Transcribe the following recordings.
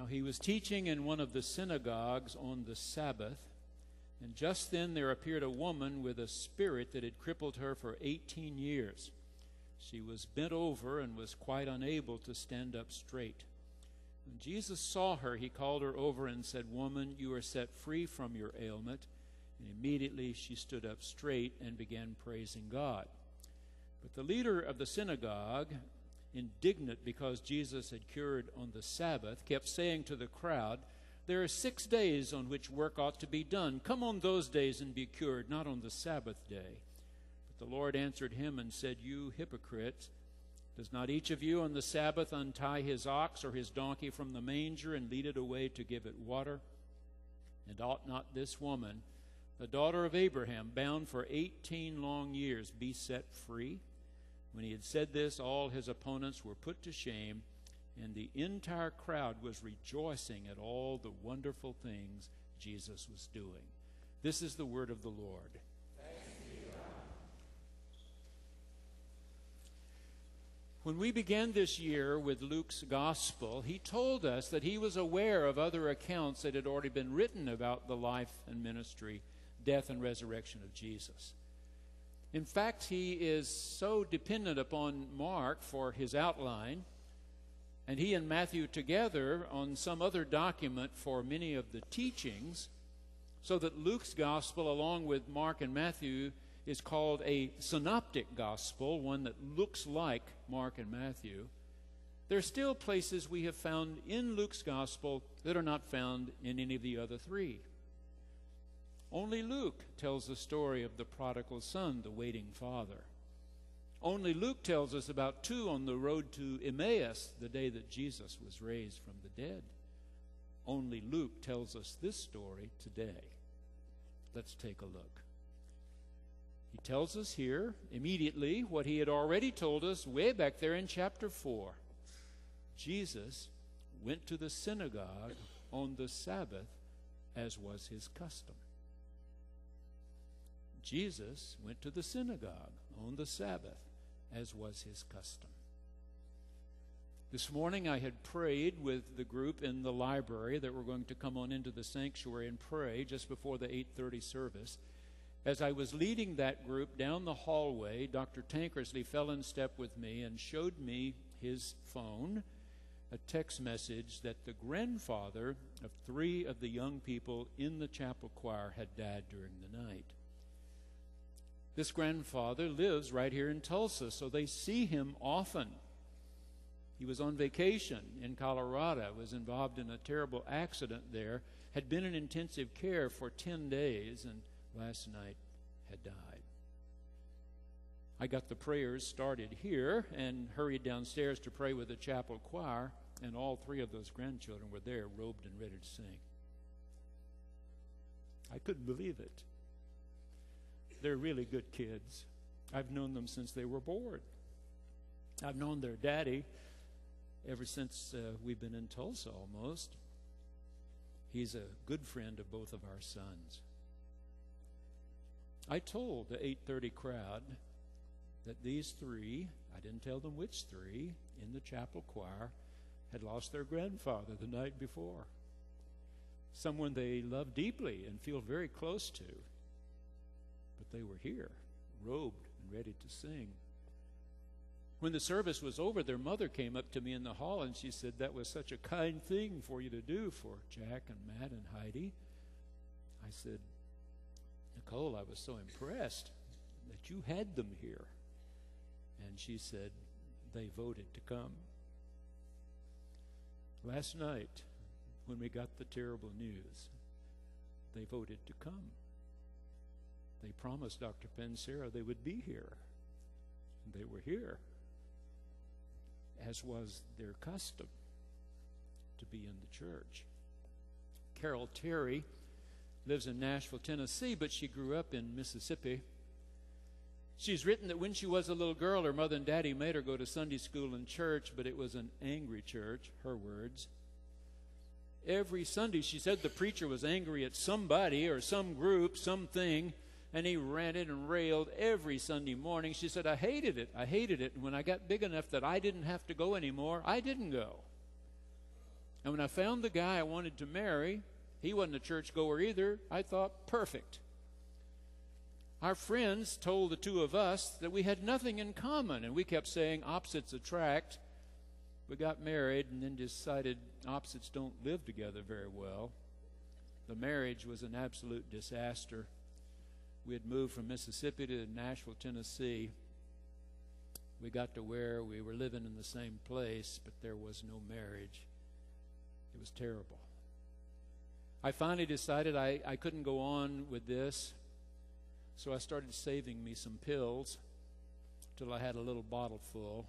Now he was teaching in one of the synagogues on the Sabbath, and just then there appeared a woman with a spirit that had crippled her for 18 years. She was bent over and was quite unable to stand up straight. When Jesus saw her, he called her over and said, "Woman, you are set free from your ailment." And immediately she stood up straight and began praising God. But the leader of the synagogue, indignant because Jesus had cured on the Sabbath, kept saying to the crowd, "There are 6 days on which work ought to be done. Come on those days and be cured, not on the Sabbath day." But the Lord answered him and said, "You hypocrites, does not each of you on the Sabbath untie his ox or his donkey from the manger and lead it away to give it water? And ought not this woman, the daughter of Abraham, bound for 18 long years, be set free?" When he had said this, all his opponents were put to shame, and the entire crowd was rejoicing at all the wonderful things Jesus was doing. This is the word of the Lord. Thanks be to God. When we began this year with Luke's gospel, he told us that he was aware of other accounts that had already been written about the life and ministry, death and resurrection of Jesus. In fact, he is so dependent upon Mark for his outline, and he and Matthew together on some other document for many of the teachings, so that Luke's gospel, along with Mark and Matthew, is called a synoptic gospel, one that looks like Mark and Matthew. There are still places we have found in Luke's gospel that are not found in any of the other three. Only Luke tells the story of the prodigal son, the waiting father. Only Luke tells us about two on the road to Emmaus, the day that Jesus was raised from the dead. Only Luke tells us this story today. Let's take a look. He tells us here immediately what he had already told us way back there in chapter 4. Jesus went to the synagogue on the Sabbath, as was his custom. Jesus went to the synagogue on the Sabbath, as was his custom. This morning I had prayed with the group in the library that were going to come on into the sanctuary and pray just before the 8:30 service. As I was leading that group down the hallway, Dr. Tankersley fell in step with me and showed me his phone, a text message that the grandfather of 3 of the young people in the chapel choir had died during the night. This grandfather lives right here in Tulsa, so they see him often. He was on vacation in Colorado, was involved in a terrible accident there, had been in intensive care for 10 days, and last night had died. I got the prayers started here and hurried downstairs to pray with the chapel choir, and all 3 of those grandchildren were there, robed and ready to sing. I couldn't believe it. They're really good kids. I've known them since they were born. I've known their daddy ever since we've been in Tulsa almost. He's a good friend of both of our sons. I told the 8:30 crowd that these 3, I didn't tell them which 3, in the chapel choir had lost their grandfather the night before. Someone they love deeply and feel very close to. But they were here, robed and ready to sing. When the service was over, their mother came up to me in the hall and she said, "That was such a kind thing for you to do for Jack and Matt and Heidi." I said, "Nicole, I was so impressed that you had them here." And she said, "They voted to come." Last night, when we got the terrible news, they voted to come. They promised Dr. Pensera they would be here. And they were here, as was their custom, to be in the church. Carol Terry lives in Nashville, Tennessee, but she grew up in Mississippi. She's written that when she was a little girl, her mother and daddy made her go to Sunday school and church, but it was an angry church, her words. Every Sunday, she said, the preacher was angry at somebody or some group, something, and he ranted and railed every Sunday morning. She said, I hated it. And when I got big enough that I didn't have to go anymore, I didn't go. And when I found the guy I wanted to marry, he wasn't a churchgoer either. I thought, perfect. Our friends told the two of us that we had nothing in common, and we kept saying opposites attract. We got married and then decided opposites don't live together very well. The marriage was an absolute disaster. We had moved from Mississippi to Nashville, Tennessee. We got to where we were living in the same place, but there was no marriage. It was terrible. I finally decided I couldn't go on with this, so I started saving me some pills till I had a little bottle full.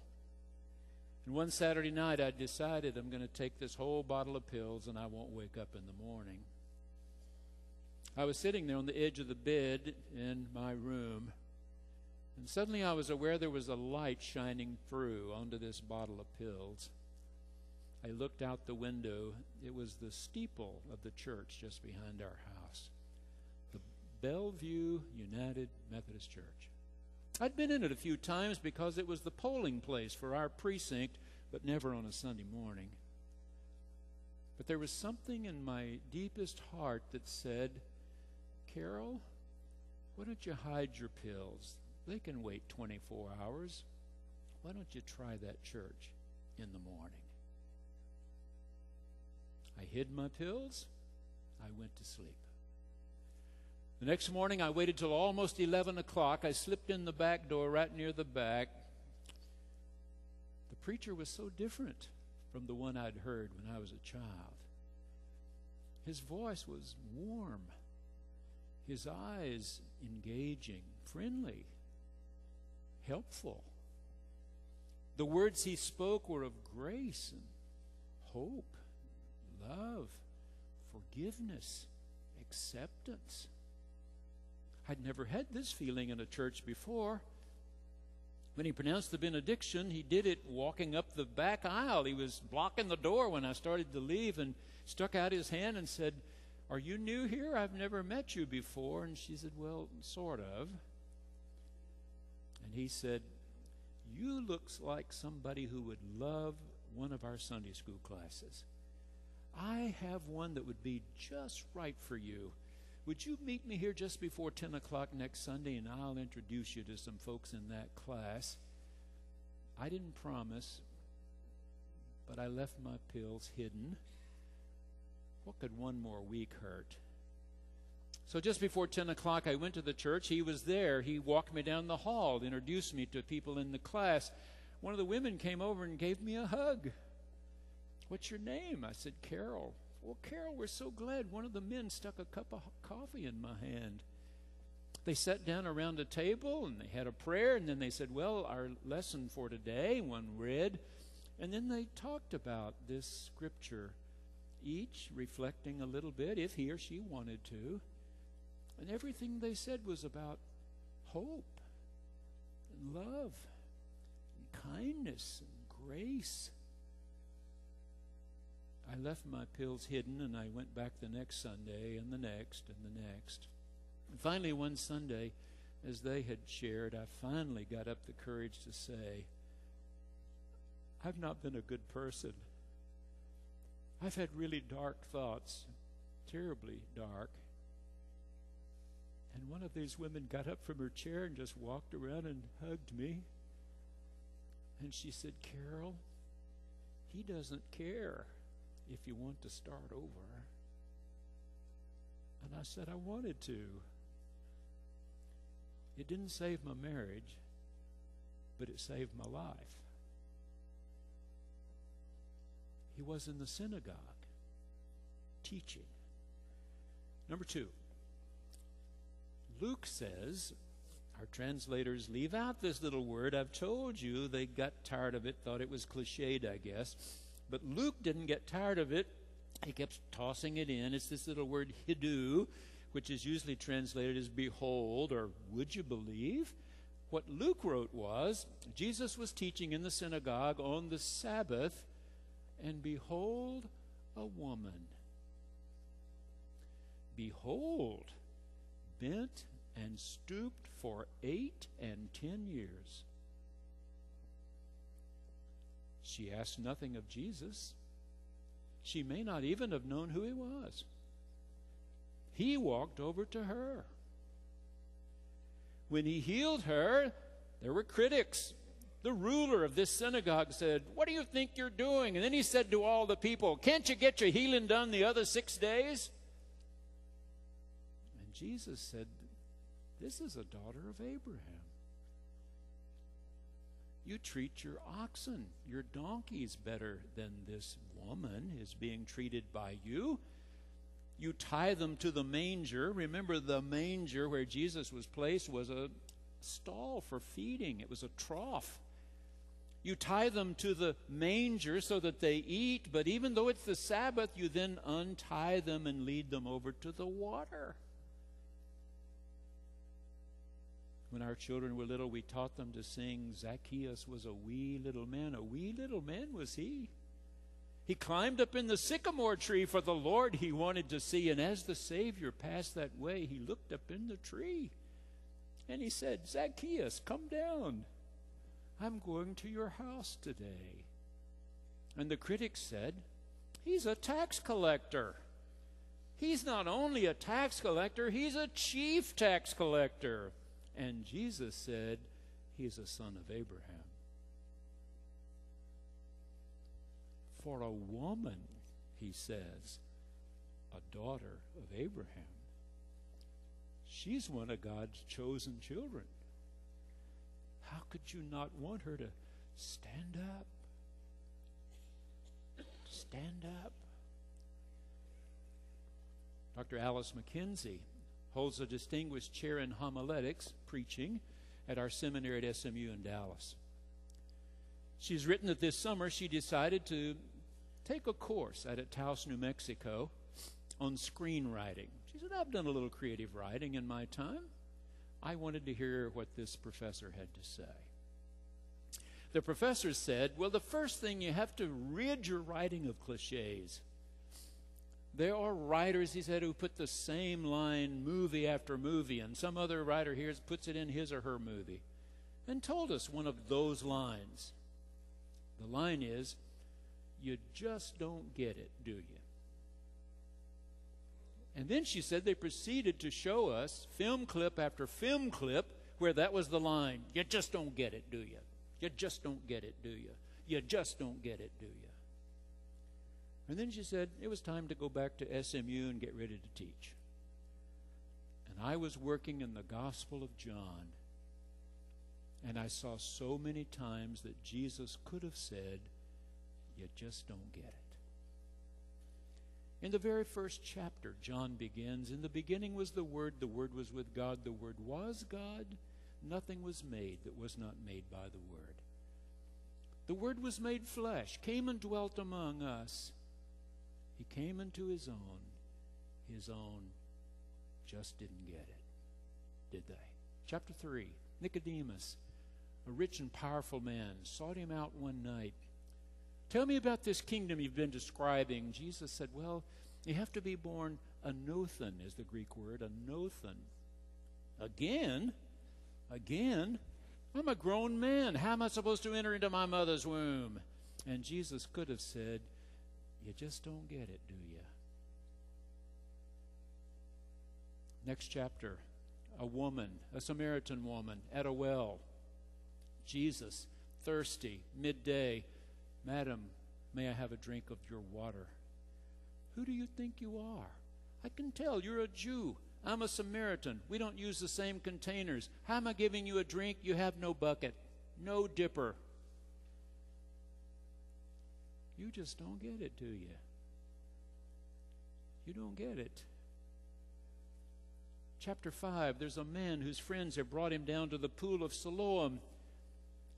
And one Saturday night I decided I'm going to take this whole bottle of pills and I won't wake up in the morning. I was sitting there on the edge of the bed in my room, and suddenly I was aware there was a light shining through onto this bottle of pills. I looked out the window. It was the steeple of the church just behind our house, the Bellevue United Methodist Church. I'd been in it a few times because it was the polling place for our precinct, but never on a Sunday morning. But there was something in my deepest heart that said, Carol, why don't you hide your pills? They can wait 24 hours. Why don't you try that church in the morning? I hid my pills. I went to sleep. The next morning, I waited till almost 11 o'clock. I slipped in the back door right near the back. The preacher was so different from the one I'd heard when I was a child. His voice was warm. His eyes engaging, friendly, helpful. The words he spoke were of grace and hope, love, forgiveness, acceptance. I'd never had this feeling in a church before. When he pronounced the benediction, he did it walking up the back aisle. He was blocking the door when I started to leave and stuck out his hand and said, "Are you new here? I've never met you before." And she said, "Well, sort of." And he said, "You looks like somebody who would love one of our Sunday school classes. I have one that would be just right for you. Would you meet me here just before 10 o'clock next Sunday, and I'll introduce you to some folks in that class?" I didn't promise, but I left my pills hidden. What could one more week hurt? So just before 10 o'clock, I went to the church. He was there. He walked me down the hall, introduced me to people in the class. One of the women came over and gave me a hug. "What's your name?" I said, "Carol." "Well, Carol, we're so glad." One of the men stuck a cup of coffee in my hand. They sat down around a table and they had a prayer, and then they said, "Well, our lesson for today," one read, and then they talked about this scripture, each reflecting a little bit, if he or she wanted to. And everything they said was about hope and love and kindness and grace. I left my pills hidden, and I went back the next Sunday and the next and the next. And finally, one Sunday, as they had shared, I finally got up the courage to say, "I've not been a good person. I've had really dark thoughts, terribly dark." And one of these women got up from her chair and just walked around and hugged me. And she said, "Carol, he doesn't care if you want to start over." And I said I wanted to. It didn't save my marriage, but it saved my life. He was in the synagogue teaching. Number 2, Luke says, our translators leave out this little word. I've told you they got tired of it, thought it was cliched, I guess. But Luke didn't get tired of it. He kept tossing it in. It's this little word hidu, which is usually translated as behold or would you believe? What Luke wrote was, Jesus was teaching in the synagogue on the Sabbath, and behold, a woman. Behold, bent and stooped for 8 and 10 years. She asked nothing of Jesus. She may not even have known who he was. He walked over to her. When he healed her, there were critics. The ruler of this synagogue said, "What do you think you're doing?" And then he said to all the people, "Can't you get your healing done the other 6 days?" And Jesus said, "This is a daughter of Abraham. You treat your oxen, your donkeys better than this woman is being treated by you. You tie them to the manger." Remember, the manger where Jesus was placed was a stall for feeding. It was a trough. You tie them to the manger so that they eat, but even though it's the Sabbath, you then untie them and lead them over to the water. When our children were little, we taught them to sing, "Zacchaeus was a wee little man." A wee little man was he. He climbed up in the sycamore tree for the Lord he wanted to see. And as the Savior passed that way, he looked up in the tree. And he said, "Zacchaeus, come down. I'm going to your house today." And the critics said, "He's a tax collector. He's not only a tax collector, he's a chief tax collector." And Jesus said, "He's a son of Abraham." For a woman, he says, a daughter of Abraham. She's one of God's chosen children. How could you not want her to stand up? Stand up. Dr. Alice McKenzie holds a distinguished chair in homiletics, preaching, at our seminary at SMU in Dallas. She's written that this summer she decided to take a course at Taos, New Mexico, on screenwriting. She said, "I've done a little creative writing in my time. I wanted to hear what this professor had to say." The professor said, "Well, the first thing, you have to rid your writing of cliches. There are writers," he said, "who put the same line movie after movie, and some other writer here puts it in his or her movie." And told us one of those lines. The line is, "You just don't get it, do you?" And then she said they proceeded to show us film clip after film clip where that was the line. "You just don't get it, do you? You just don't get it, do you? You just don't get it, do you?" And then she said it was time to go back to SMU and get ready to teach. And I was working in the Gospel of John, and I saw so many times that Jesus could have said, "You just don't get it." In the very first chapter, John begins, "In the beginning was the Word was with God, the Word was God. Nothing was made that was not made by the Word. The Word was made flesh, came and dwelt among us. He came into his own. His own just didn't get it, did they?" Chapter 3, Nicodemus, a rich and powerful man, sought him out one night. "Tell me about this kingdom you've been describing." Jesus said, "Well, you have to be born anothen," is the Greek word, anothen. Again? I'm a grown man. How am I supposed to enter into my mother's womb?" And Jesus could have said, "You just don't get it, do you?" Next chapter, a woman, a Samaritan woman, at a well. Jesus, thirsty, midday. "Madam, may I have a drink of your water?" "Who do you think you are?" "I can tell you're a Jew. I'm a Samaritan. We don't use the same containers. How am I giving you a drink? You have no bucket, no dipper." You just don't get it, do you? You don't get it. Chapter 5, there's a man whose friends have brought him down to the pool of Siloam.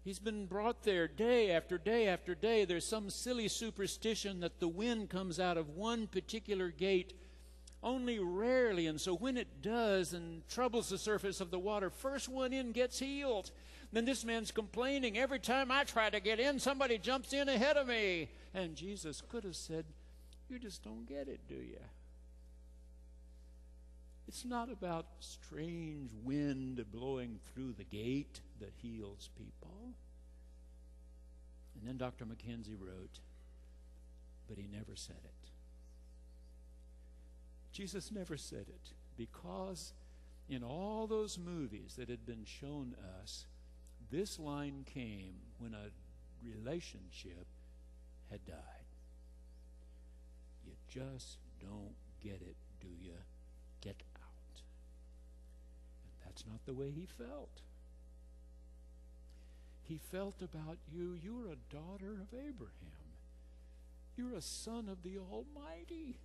He's been brought there day after day after day. There's some silly superstition that the wind comes out of one particular gate only rarely, and so when it does and troubles the surface of the water, first one in gets healed. Then this man's complaining, "Every time I try to get in, somebody jumps in ahead of me." And Jesus could have said, "You just don't get it, do you?" It's not about strange wind blowing through the gate that heals people. And then Dr. Mackenzie wrote, but he never said it. Jesus never said it because in all those movies that had been shown us, this line came when a relationship had died. You just don't get it, do you? Get out. And that's not the way he felt. He felt about you, you're a daughter of Abraham. You're a son of the Almighty.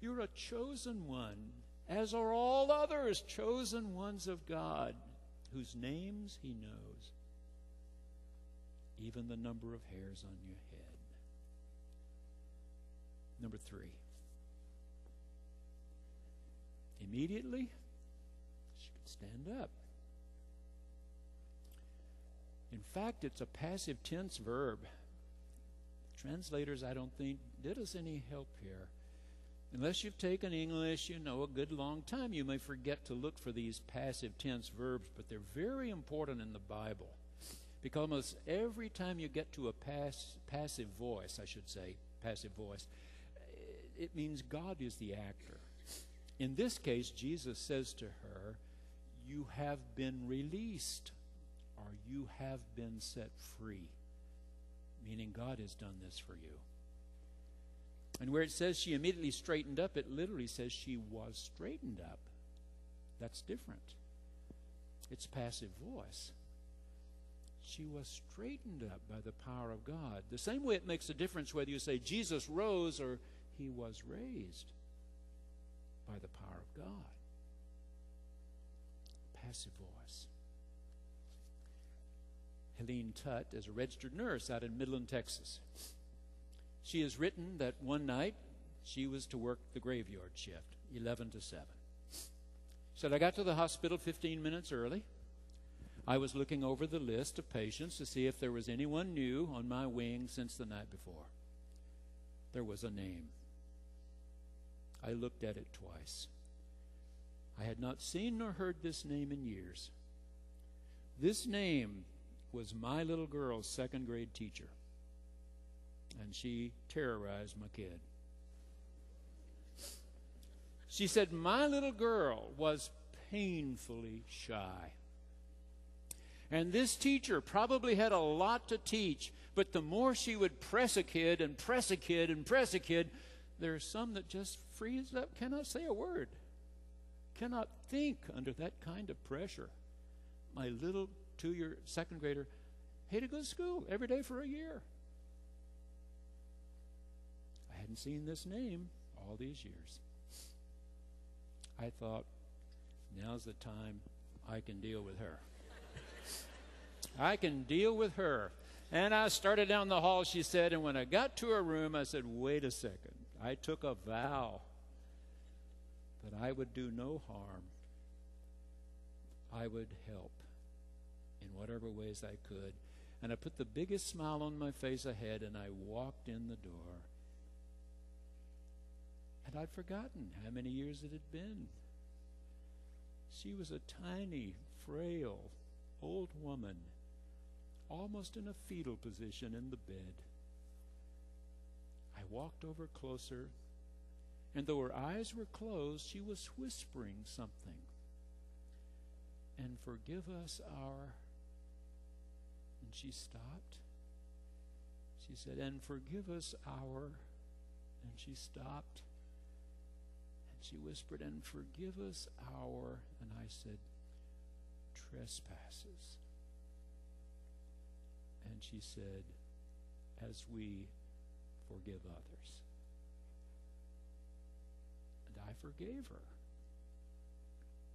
You're a chosen one, as are all others, chosen ones of God, whose names he knows, even the number of hairs on your head. Number 3. Immediately, she could stand up. In fact, it's a passive tense verb. Translators, I don't think, did us any help here. Unless you've taken English, a good long time, you may forget to look for these passive tense verbs, but they're very important in the Bible. Because almost every time you get to a passive voice, it means God is the actor. In this case, Jesus says to her, you have been released, or you have been set free. Meaning God has done this for you. And where it says she immediately straightened up, it literally says she was straightened up. That's different. It's passive voice. She was straightened up by the power of God. The same way it makes a difference whether you say Jesus rose or he was raised by the power of God. Passive voice. Helene Tutt is a registered nurse out in Midland, Texas. She has written that one night she was to work the graveyard shift, 11 to 7. Said, I got to the hospital 15 minutes early. I was looking over the list of patients to see if there was anyone new on my wing since the night before. There was a name. I looked at it twice. I had not seen nor heard this name in years. This name was my little girl's second grade teacher. And she terrorized my kid. She said, my little girl was painfully shy. And this teacher probably had a lot to teach, but the more she would press a kid and press a kid and press a kid, there are some that just freeze up, cannot say a word, cannot think under that kind of pressure. My little 2-year second grader had to go to school every day for a year. I hadn't seen this name all these years. I thought, now's the time I can deal with her. I can deal with her. And I started down the hall, she said, and when I got to her room, I said, wait a second. I took a vow that I would do no harm. I would help in whatever ways I could. And I put the biggest smile on my face I had, and I walked in the door. And I'd forgotten how many years it had been. She was a tiny, frail, old woman, almost in a fetal position in the bed. I walked over closer, and though her eyes were closed, she was whispering something. And forgive us our... And she stopped. She said, and forgive us our... And she stopped. And she whispered, and forgive us our... And I said, trespasses. And she said, as we forgive others. And I forgave her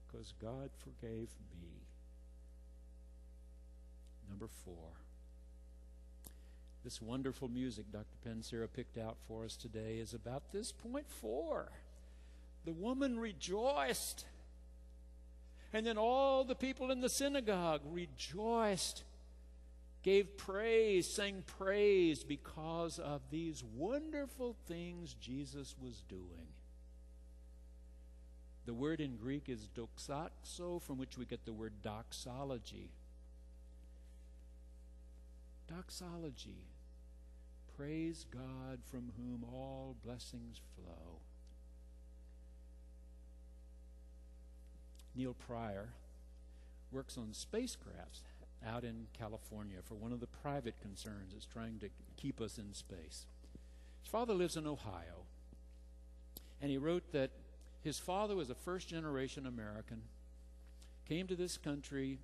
because God forgave me. Number 4. This wonderful music Dr. Pensera picked out for us today is about this point 4. The woman rejoiced. And then all the people in the synagogue rejoiced, gave praise, sang praise because of these wonderful things Jesus was doing. The word in Greek is doxazo, from which we get the word doxology. Doxology, Praise God from whom all blessings flow. Neil Pryor works on spacecrafts out in California for one of the private concerns that's trying to keep us in space. His father lives in Ohio, and he wrote that his father was a first-generation American, came to this country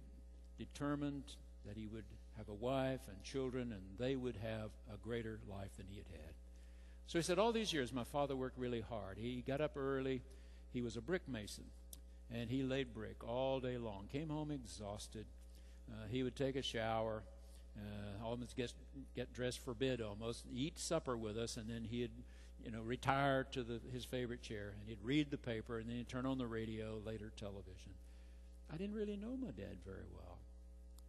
determined that he would have a wife and children, and they would have a greater life than he had had. So he said, all these years, my father worked really hard. He got up early. He was a brick mason, and he laid brick all day long. Came home exhausted. He would take a shower, almost get dressed for bed almost, eat supper with us, and then he'd retire to his favorite chair, and he'd read the paper, and then he'd turn on the radio, later television. I didn't really know my dad very well.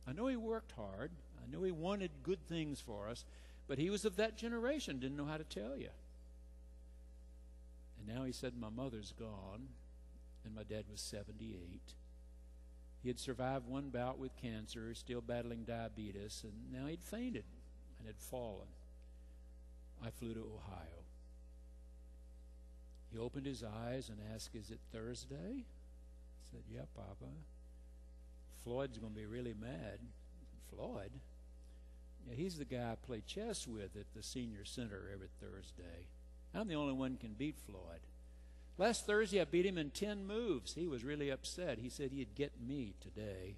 I know he worked hard. I know he wanted good things for us, but he was of that generation, didn't know how to tell you. And now he said, my mother's gone, and my dad was 78. He had survived one bout with cancer, still battling diabetes, and now he'd fainted and had fallen. I flew to Ohio. He opened his eyes and asked, is it Thursday? I said, yeah, Papa. Floyd's going to be really mad. Floyd? Yeah, he's the guy I play chess with at the senior center every Thursday. I'm the only one who can beat Floyd. Last Thursday I beat him in 10 moves. He was really upset. He said he'd get me today.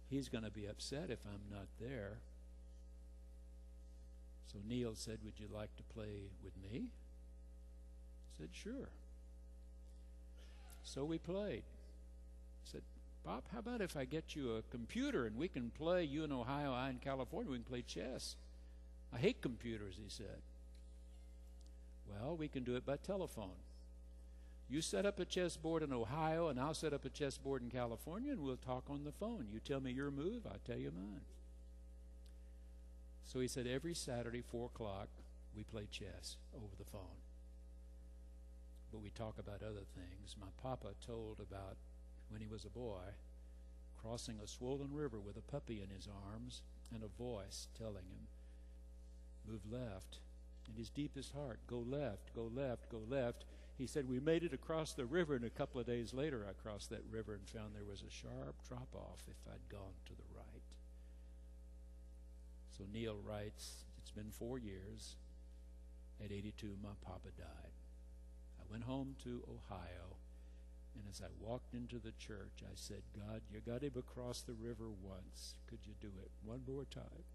He's going to be upset if I'm not there. So Neil said, would you like to play with me? I said, sure. So we played. I said, Bob, how about if I get you a computer and we can play, you in Ohio, I in California, we can play chess. I hate computers, he said. Well, we can do it by telephone. You set up a chessboard in Ohio, and I'll set up a chessboard in California, and we'll talk on the phone. You tell me your move, I'll tell you mine. So he said every Saturday, 4 o'clock, we play chess over the phone. But we talk about other things. My papa told about when he was a boy, crossing a swollen river with a puppy in his arms and a voice telling him, move left. In his deepest heart, go left, go left, go left. He said, we made it across the river, and a couple of days later I crossed that river and found there was a sharp drop-off if I'd gone to the right. So Neil writes, it's been 4 years. At 82, my papa died. I went home to Ohio, and as I walked into the church, I said, God, you got him across the river once. Could you do it one more time?